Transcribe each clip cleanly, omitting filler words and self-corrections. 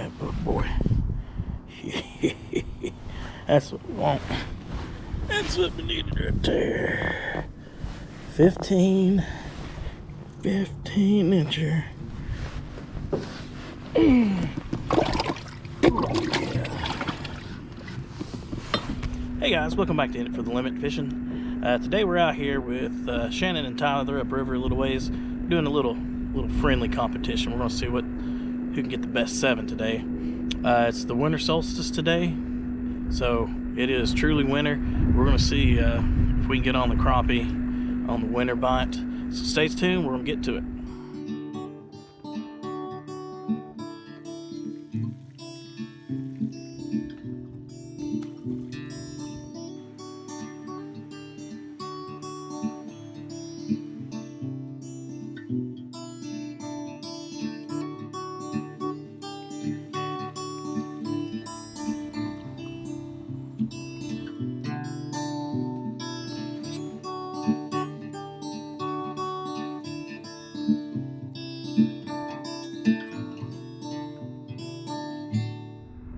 that boy. That's what we want. That's what we needed right there. 15 incher. Hey guys, welcome back to In It For The Limit Fishing. Today we're out here with Shannon and Tyler. They're upriver a little ways, doing a little friendly competition. We're gonna see who can get the best 7 today. It's the winter solstice today, so it is truly winter. We're gonna see if we can get on the crappie on the winter bite. So stay tuned, we're gonna get to it.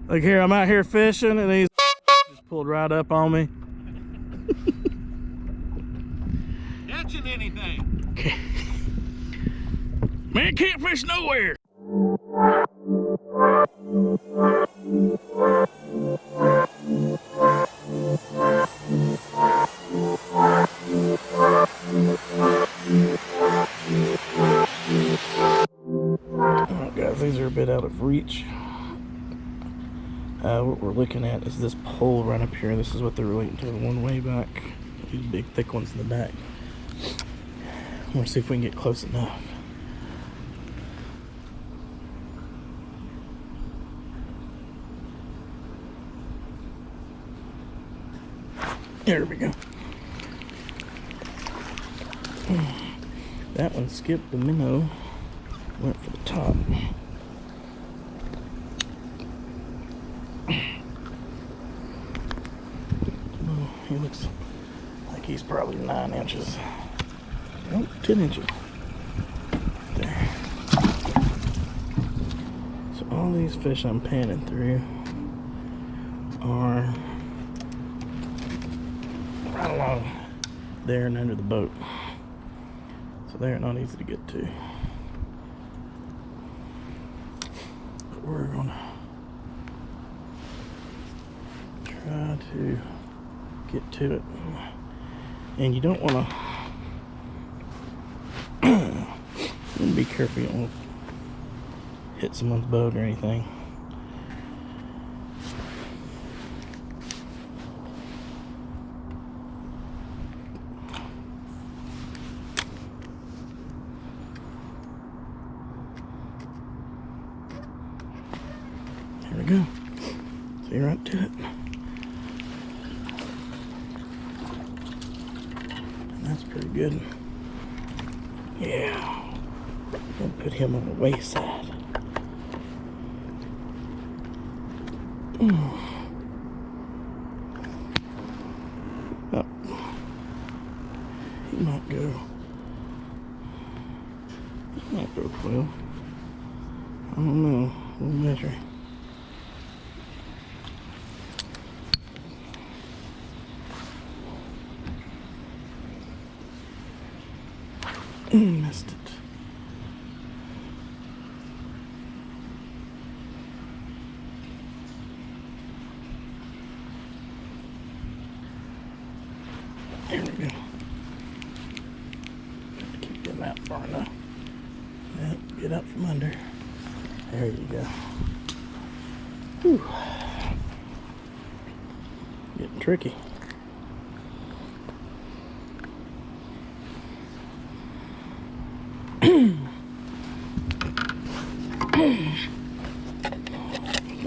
Look here, I'm out here fishing and he's just pulled right up on me. Catching anything? Man, can't fish nowhere. Oh, guys, these are a bit out of reach. What we're looking at is this pole right up here. This is what they're relating to, the one way back. These big thick ones in the back. I'm gonna see if we can get close enough. There we go. That one skipped the minnow, went for the top. He looks like he's probably 9 inches. Nope, 10 inches. There. So all these fish I'm panning through are right along there and under the boat. So they're not easy to get to. But we're gonna try to get to it, and you don't want to be careful. You don't want to hit someone's boat or anything. There we go. See right to it. That's pretty good. Yeah. Gonna put him on the wayside. Oh. He might go. He might go 12. I don't know. We'll measure. Missed it. There we go. Gotta keep them out far enough. Yep, get up from under. There you go. Whew. Getting tricky.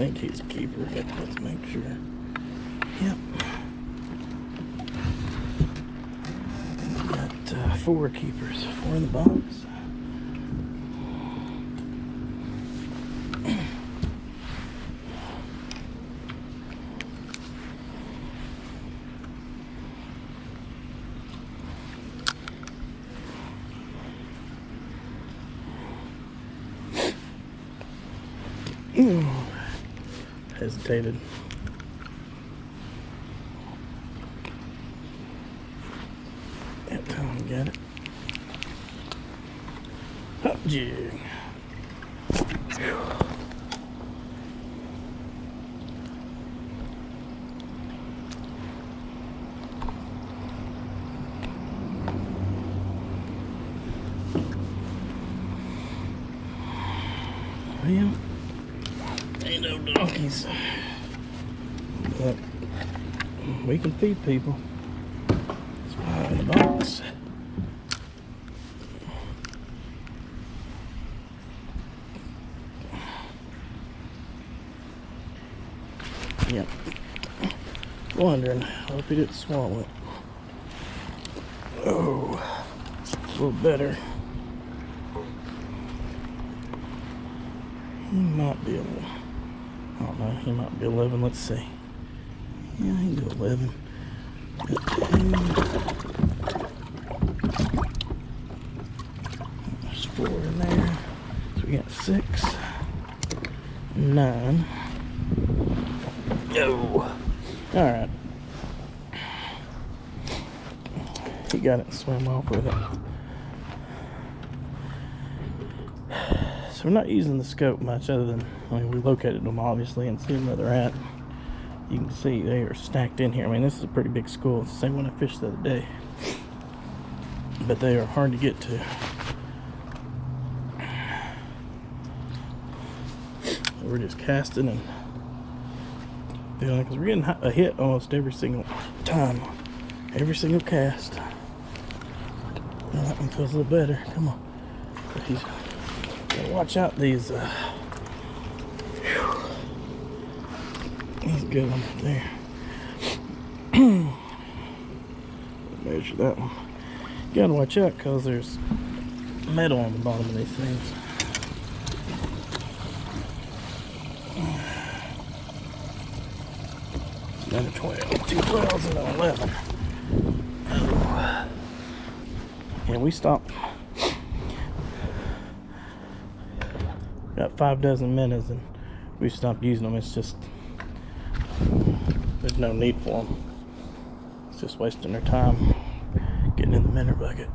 I think he's a keeper, but let's make sure. Yep. Got 4 keepers, 4 in the box. hesitated. That time we got it. Hop jig. Well, ain't no donkeys, but we can feed people. It's why in the box. Yep. Wondering, hope he didn't swallow it. Oh, a little better. He might be I don't know, he might be 11. Let's see. Yeah, he can go 11. There's 4 in there. So we got 6, 9. No. Alright. He got it and swam off with it. So we're not using the scope much other than, I mean, we located them obviously and see where they're at. You can see they are stacked in here. I mean, this is a pretty big school. It's the same one I fished the other day. But they are hard to get to. We're just casting and feeling, because we're getting a hit almost every single time. Every single cast. Well, that one feels a little better. Come on. But he's gotta watch out these That's a good one right there. Measure that one. You gotta watch out because there's metal on the bottom of these things. Another 12, 2 12s and an 11. Oh. Yeah, we stopped. Got 5 dozen minnows and we stopped using them. It's just, there's no need for them. It's just wasting their time getting in the minnow bucket.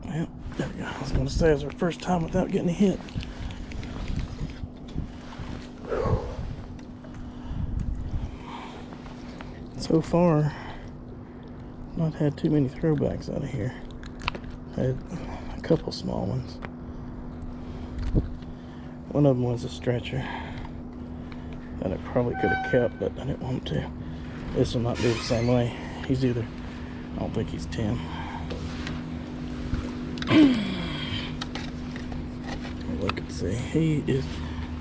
Yep, there we go. I was going to say it was our first time without getting a hit. So far, not had too many throwbacks out of here. Had a couple small ones. One of them was a stretcher that I probably could have kept, but I didn't want to. This one might be the same way. He's either, I don't think he's 10. Look and see. He is,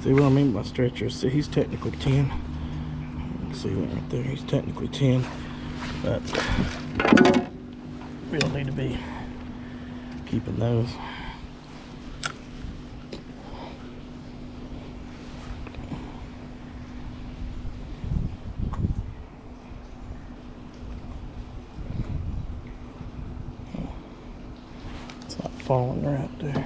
see what I mean by stretchers? See, he's technically 10. See that right there, he's technically 10, but we don't need to be keeping those. It's not falling right there.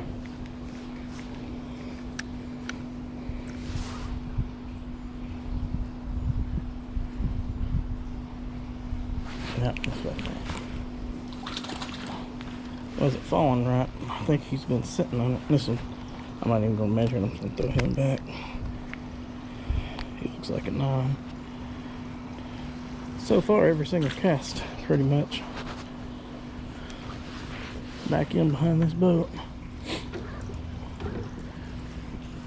Yeah, that's right. Wasn't falling right. I think he's been sitting on it. This one, I'm not even gonna measure him. I'm gonna throw him back. He looks like a 9. So far, every single cast, pretty much. Back in behind this boat.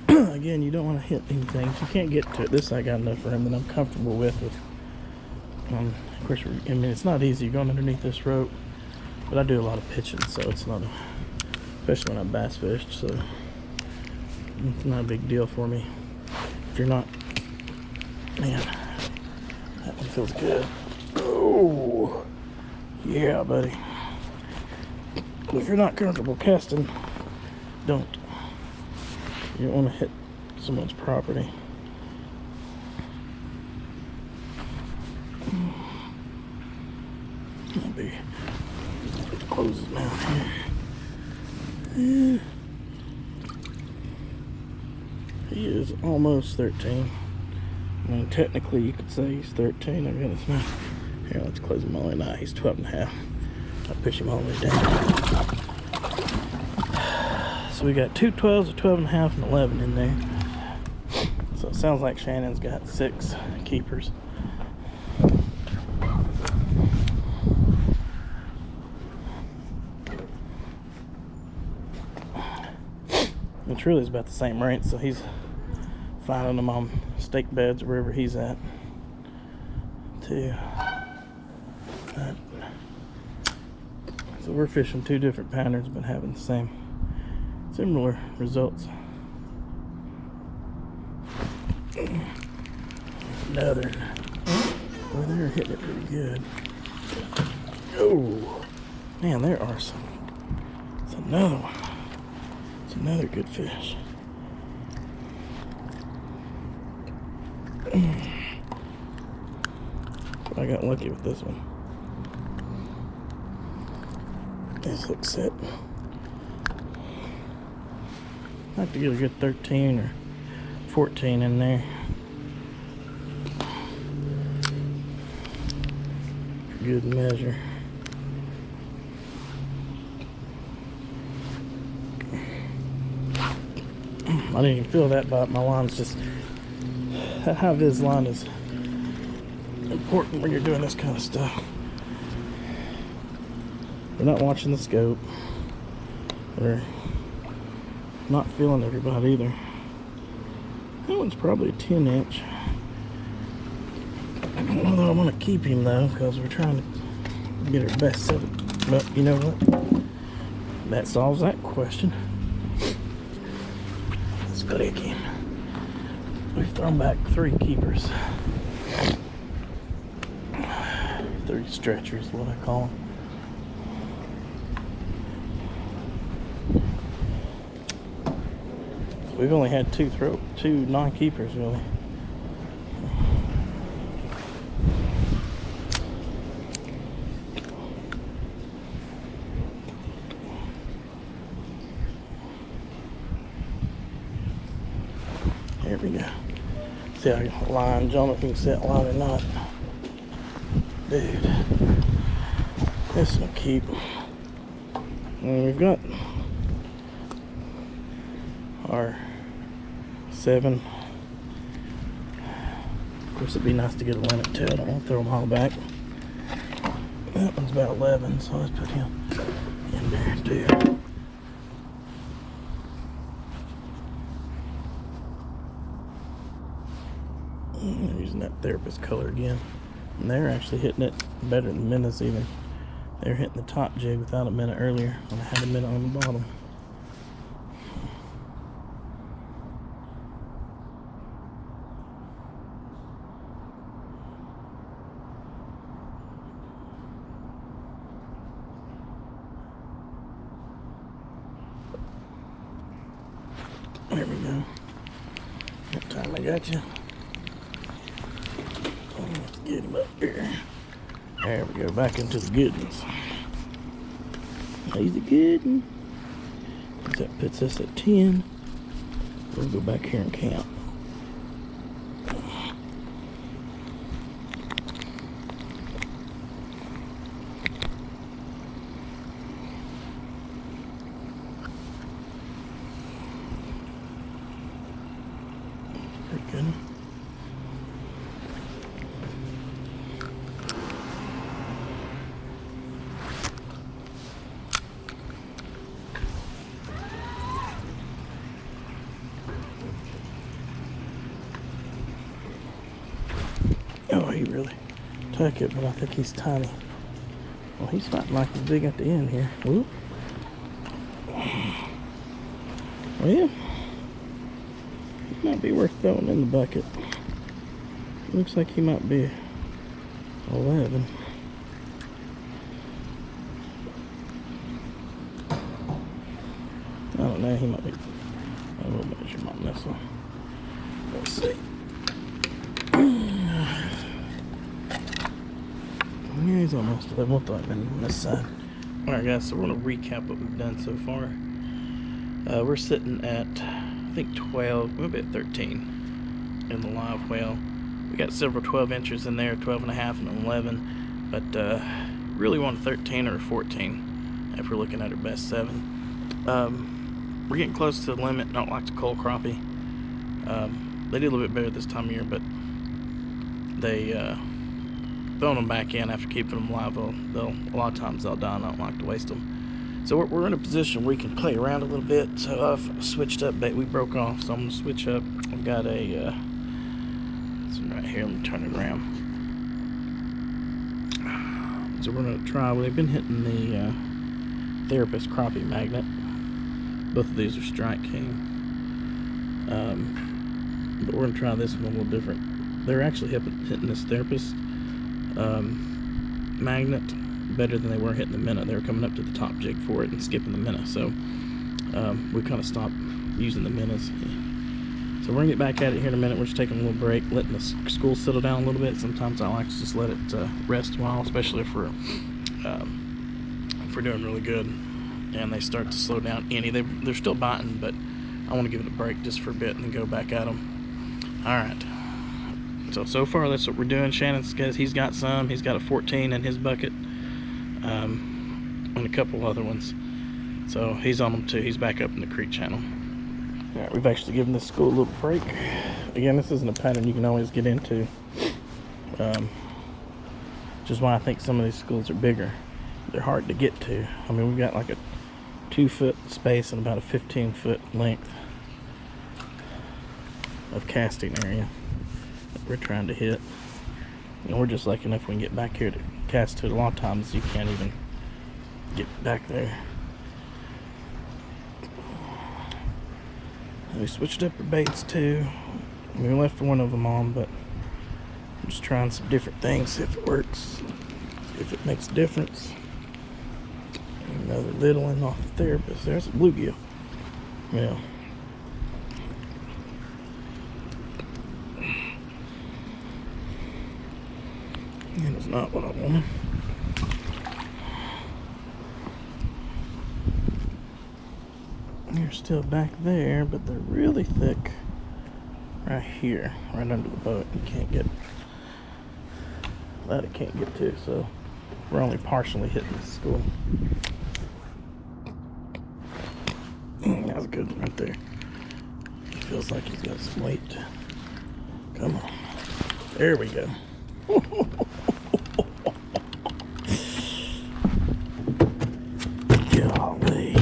Again, you don't want to hit anything. If you can't get to it, this I got enough for him that I'm comfortable with. Of course, I mean, it's not easy going underneath this rope, but I do a lot of pitching, so it's not especially when I bass fish, so it's not a big deal for me. If you're not, man, that one feels good. Oh, yeah, buddy. But if you're not comfortable casting, don't. You don't want to hit someone's property. I'll be close his mouth here. He is almost 13. I mean, technically you could say he's 13. I've got his mouth. Here, let's close him all the way. Nah, he's 12 and a half. I'll push him all the way down. So we got two 12s, a 12 and a half, and 11 in there. So it sounds like Shannon's got 6 keepers. It's really about the same rate, so he's finding them on stake beds wherever he's at too. So we're fishing 2 different patterns but having the similar results. Another. Well, they're hitting it pretty good. Oh man, there are some. It's another one. It's another good fish. I got lucky with this one. This hooks it. I have to get a good 13 or 14 in there. Good measure. I didn't even feel that bite. My line's just, that high vis line is important when you're doing this kind of stuff. We're not watching the scope. We're not feeling everybody either. That one's probably a 10 inch. I don't know that I want to keep him though, because we're trying to get our best 7. But you know what? That solves that question. Let's click him. We've thrown back 3 keepers. 3 stretchers is what I call them. We've only had 2 non-keepers really. Here we go. See how line, John, if you can set line or not. Dude, this will keep. And we've got our 7. Of course, it'd be nice to get a limit to it. I don't want to throw them all back. That one's about 11, so let's put him in there too. I'm using that therapist color again. And they're actually hitting it better than minnows even. They're hitting the top jig without a minute earlier when I had a minute on the bottom. There we go. That time I got you. Let's get him up here. There we go, back into the good ones. He's a good one. That puts us at 10. We'll go back here and count. Pretty good. Oh, he really took it, but I think he's tiny. Well, he's fighting like he's big at the end here. Whoop. Well, he might be worth throwing in the bucket. Looks like he might be 11. I don't know, he might be. I will measure him on this one. Let's see. Yeah, He's almost level. Thought I'd been on this side. Alright guys, so we're going to recap what we've done so far. We're sitting at, I think 12, maybe at 13 in the live well. We got several 12 inches in there, 12 and a half and an 11, but really want a 13 or a 14 if we're looking at our best 7. We're getting close to the limit. Don't like to cold crappie. They do a little bit better this time of year, but they throwing them back in after keeping them live, they'll a lot of times they'll die, and I don't like to waste them. So we're in a position where we can play around a little bit. So I've switched up bait. We broke off, so I'm gonna switch up. I've got a this one right here. Let me turn it around. So we're gonna try. Well, they've been hitting the Therapist Crappie magnet. Both of these are Strike King, but we're gonna try this one a little different. They're actually hitting this Therapist magnet better than they were hitting the minnow. They were coming up to the top jig for it and skipping the minnow, so we kind of stopped using the minnows. So we're gonna get back at it here in a minute. We're just taking a little break, letting the school settle down a little bit. Sometimes I like to just let it rest a while, especially if we're doing really good and they start to slow down any. They're still biting, but I want to give it a break just for a bit and then go back at them. All right. So far that's what we're doing. Shannon's he's got some. He's got a 14 in his bucket, and a couple other ones. So he's on them too. He's back up in the creek channel. All right, we've actually given this school a little break. Again, this isn't a pattern you can always get into. Which is why I think some of these schools are bigger. They're hard to get to. I mean, we've got like a 2-foot space and about a 15-foot length of casting area that we're trying to hit, and we're just lucky enough we can get back here to cast to it. A lot of times you can't even get back there. And we switched up our baits too. We left one of them on, but I'm just trying some different things, see if it works, see if it makes a difference. Another little one off the Therapist. There's a bluegill. Yeah. And it's not what I wanted. They're still back there, but they're really thick right here, right under the boat. You can't get that. It can't get to, so we're only partially hitting the school. That was a good one right there. It feels like he's got some weight. Come on. There we go. Golly.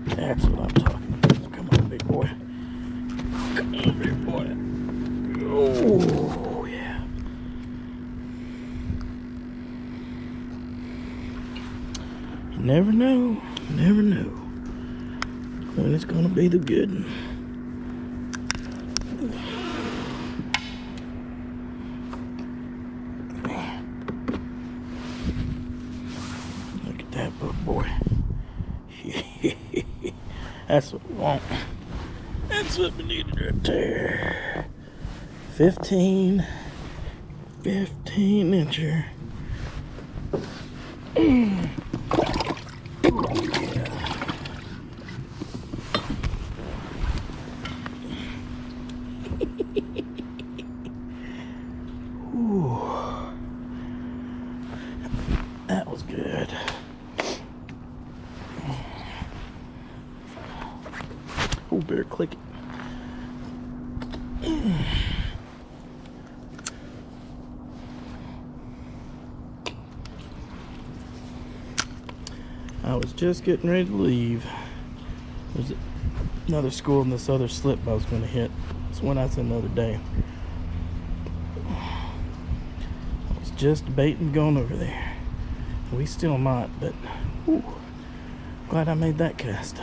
That's what I'm talking about. Come on, big boy. Come on, big boy. Oh, yeah. You never know. Never know when it's gonna be the good one. Look at that big boy. That's what we want. That's what we needed right there. 15 incher. Ooh, that was good. Oh, better click it. I was just getting ready to leave. There's another school in this other slip I was going to hit. It's one that's another day. I was just debating going over there. We still might, but whew, glad I made that cast.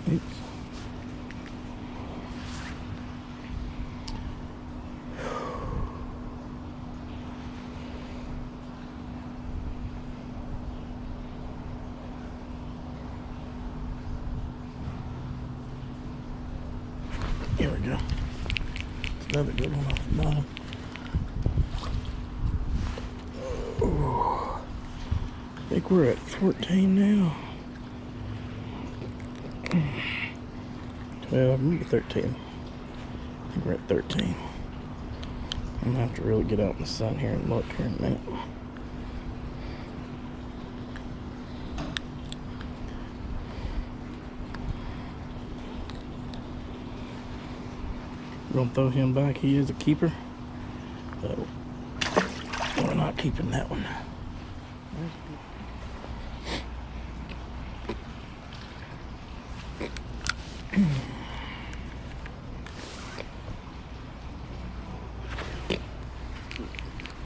Oops. Here we go. Another good one off the bottom. think we're at 14 now. 12, maybe 13. I think we're at 13. I'm gonna have to really get out in the sun here and look here in a minute. We're gonna throw him back. He is a keeper, but we're not keeping that one.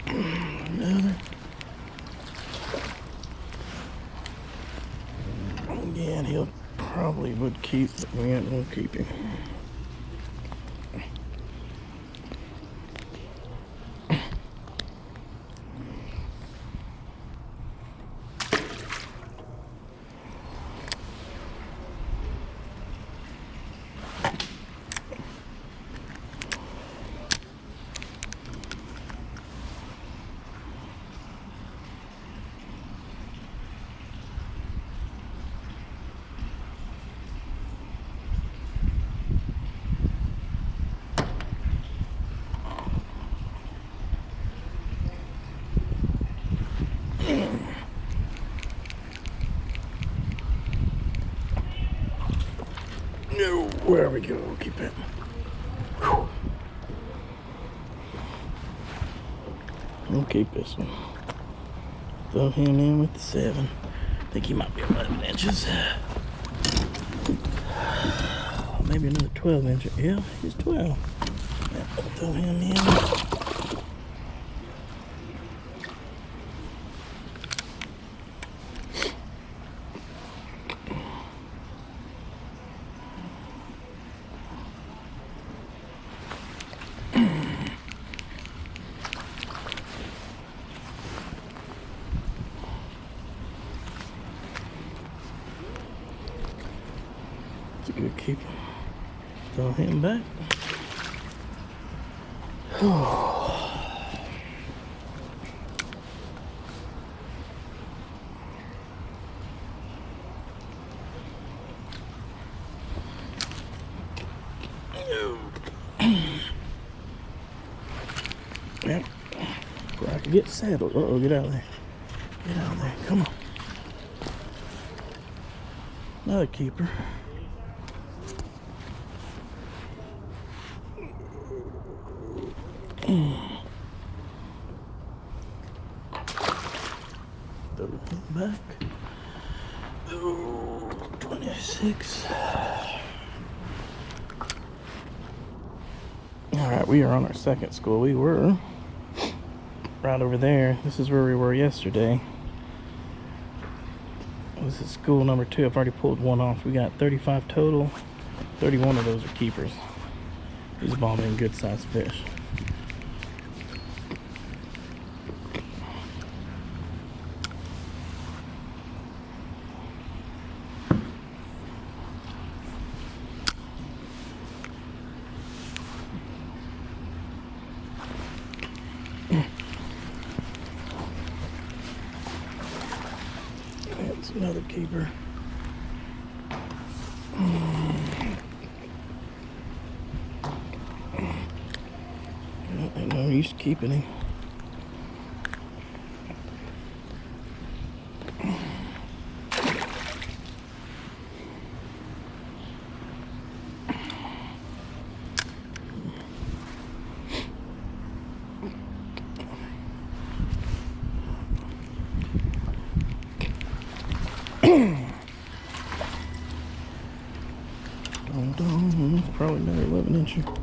Another. Again, he'll probably would keep, but we ain't gonna keep him. No, where we go, we'll keep it. Whew. We'll keep this one. Throw him in with the 7. I think he might be 11 inches. Maybe another 12 inches. Yeah, he's 12. Yeah, throw him in. It's a good keeper. Throw him back. Yep. Before I can get settled. Uh-oh, get out of there. Get out of there. Come on. Another keeper. Throw him back. Oh, 26. Alright, we are on our second school. We were right over there. This is where we were yesterday. This is school number 2. I've already pulled one off. We got 35 total. 31 of those are keepers. These have all been good sized fish. That's another keeper. No use keeping him. Probably another 11 incher.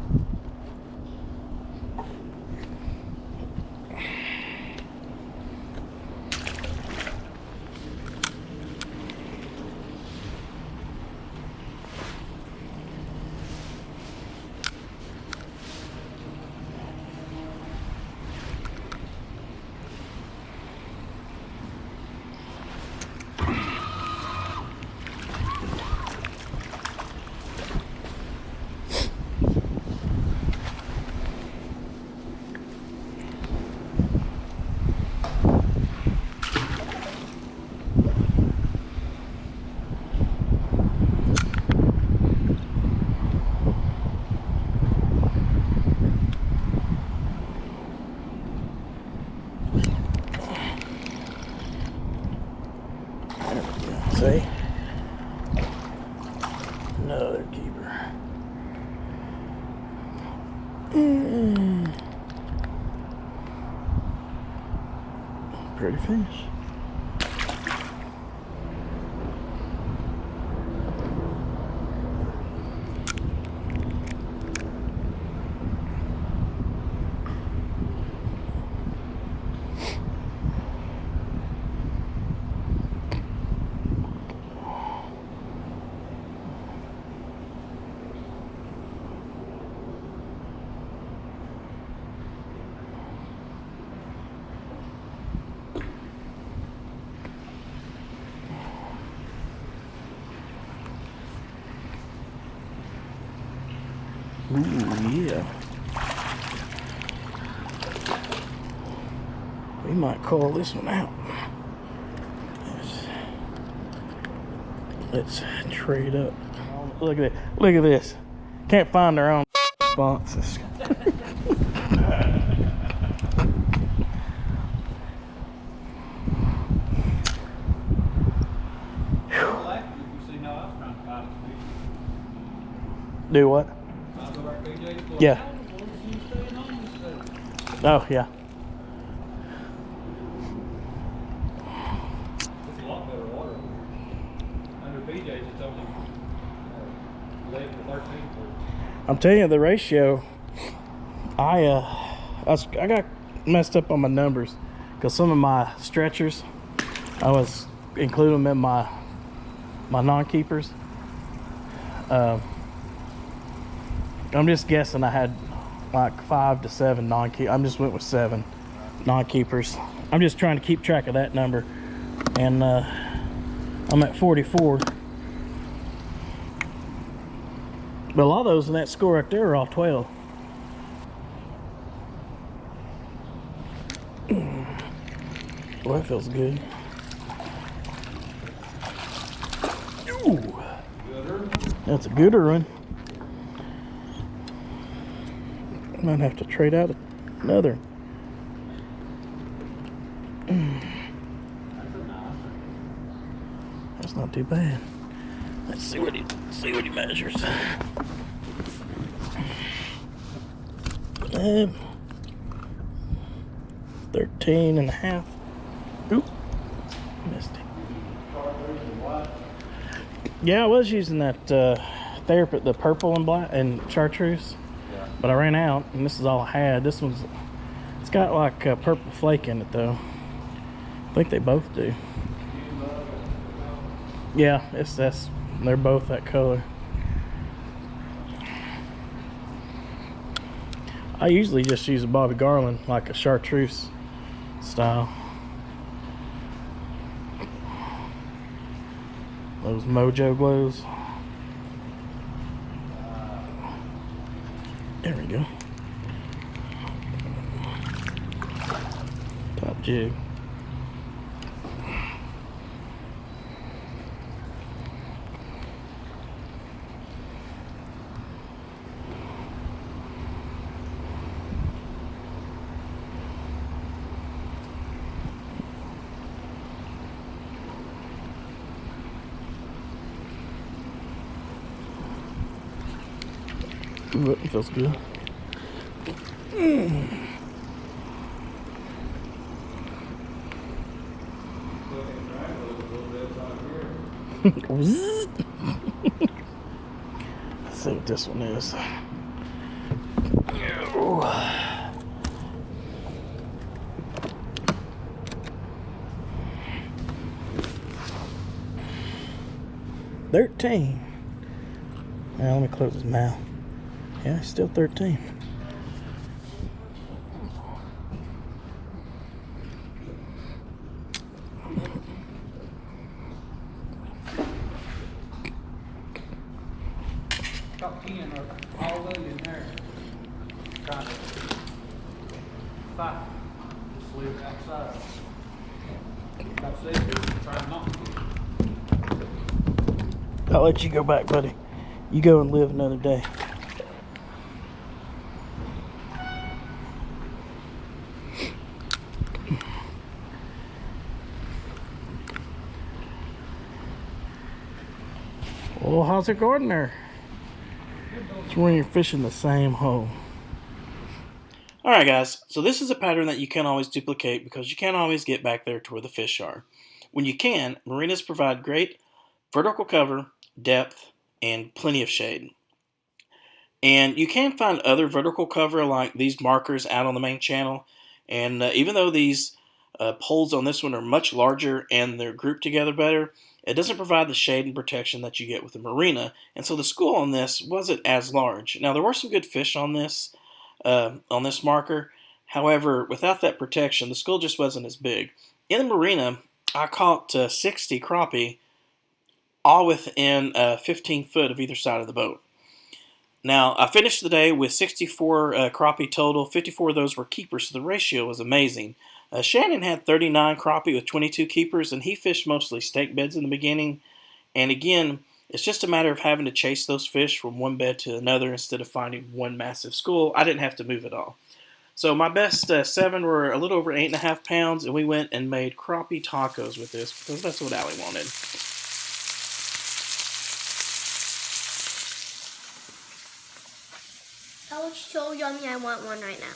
Another keeper. Pretty fish. Ooh, yeah. We might call this one out. Let's trade up. Look at it. Look at this. Can't find their own sponsors. Do what? Yeah. Oh, yeah. It's a lot better water. Under PJ's, it's only 11 to 13. I'm telling you, the ratio, I got messed up on my numbers because some of my stretchers, I was including them in my non-keepers. I'm just guessing I had like 5 to 7 non-keepers. I just went with 7 non-keepers. I'm just trying to keep track of that number, and I'm at 44. But a lot of those in that score right there are all 12. Well, that feels good. Ooh, that's a gooder one. Might have to trade out another. That's not too bad. Let's see what he measures. 13 and a half. Oop, missed it. Yeah, I was using that therapy, the purple and black and chartreuse. But I ran out, and this is all I had. This one's, it's got like purple flake in it though. I think they both do. Yeah, they're both that color. I usually just use a Bobby Garland, like a chartreuse style. Those Mojo glows. There we go. Top jig. Ooh, it feels good. Let's see what this one is. Oh. 13. Now let me close his mouth. Yeah, it's still 13. Got 10 or all of in there. Trying to fight. Just leave it outside. Got secret, try not to. I'll let you go back, buddy. You go and live another day. Well, how's it going there? It's when you're fishing the same hole. Alright guys, so this is a pattern that you can't always duplicate because you can't always get back there to where the fish are. When you can, marinas provide great vertical cover, depth, and plenty of shade. And you can find other vertical cover like these markers out on the main channel. And even though these poles on this one are much larger and they're grouped together better, it doesn't provide the shade and protection that you get with a marina. And so the school on this wasn't as large. Now there were some good fish on this marker. However, without that protection, the school just wasn't as big. In the marina, I caught 60 crappie, all within 15 foot of either side of the boat. Now, I finished the day with 64 crappie total. 54 of those were keepers, so the ratio was amazing. Shannon had 39 crappie with 22 keepers, and he fished mostly stake beds in the beginning. And again, it's just a matter of having to chase those fish from one bed to another instead of finding one massive school. I didn't have to move at all. So my best 7 were a little over 8.5 pounds, and we went and made crappie tacos with this because that's what Allie wanted. That looks so yummy. I want one right now.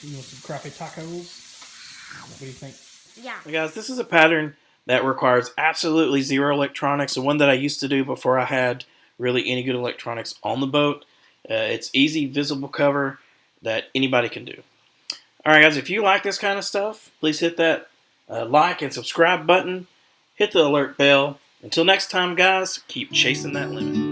You want some crappie tacos? What do you think? Yeah. Hey guys, this is a pattern that requires absolutely zero electronics, and one that I used to do before I had really any good electronics on the boat. It's easy, visible cover that anybody can do. Alright guys, if you like this kind of stuff, please hit that like and subscribe button. Hit the alert bell. Until next time guys, keep chasing that limit.